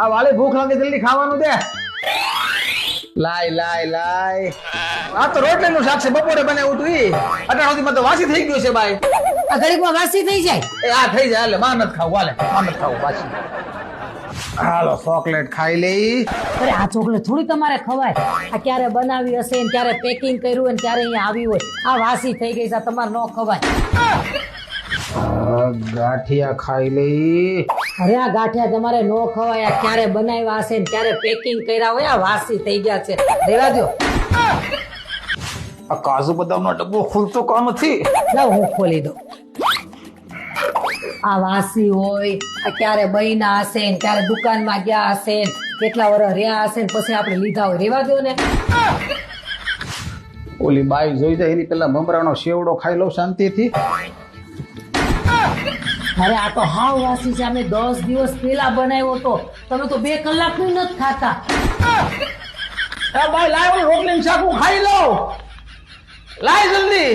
આ વાળી ભૂખ લાગે જલ્દી ખાવાનું દે. લાય લાય લાય. આ તો રોટલીનું શાક છે, બપોરે બનાવ્યું તું ઈ. અત્યાર સુધીમાં તો વાસી થઈ ગયું છે ભાઈ. આ ઘડીકમાં વાસી થઈ જાય. એ આ થઈ જાય એટલે માં નથી ખાવું, હાલે માં નથી ખાવું વાસી. હાલો ચોકલેટ ખાઈ લઈ. અરે આ ચોકલેટ થોડી તમારે ખવાય. આ ક્યારે બનાવી હશે ને ક્યારે પેકિંગ કર્યું હોય ને ક્યારે અહીંયા આવી હોય. આ વાસી થઈ ગઈ છે, તમારે ન ખવાય. ગાંઠિયા ખાઈ લઈ. અરે આ ગાંઠિયા તમારે ન ખવાય. આ ક્યારે બનાવ્યા હશે ને ક્યારે પેકિંગ કર્યા હોય. આ વાસી થઈ ગયા છે, રેવા દો. આ કાજુ બદામનો ડબ્બો ખુલતો કામ નથી. લાવ હું ખોલી દઉં. આ વાસી હોય. આ ક્યારે બહીના હશે ને ક્યારે દુકાનમાં ગયા હશે ને કેટલા વર્ષ રહ્યા હશે ને પછી આપણે લીધા હોય. રેવા દો ને. ઓલી બાઈ જોઈ જાય એની પેલા મમરાનો શેવડો ખાઈ લઉં શાંતિથી. અરે આ તો હાવ વાસી છે. અમે 10 દિવસ પહેલા બનાવ્યો હતો. તમે તો 2 કલાકનું નથી ખાતા. એ ભાઈ લાય ઓલું રોટલીનું શાક હું ખાઈ લઉં. લાય જલ્દી.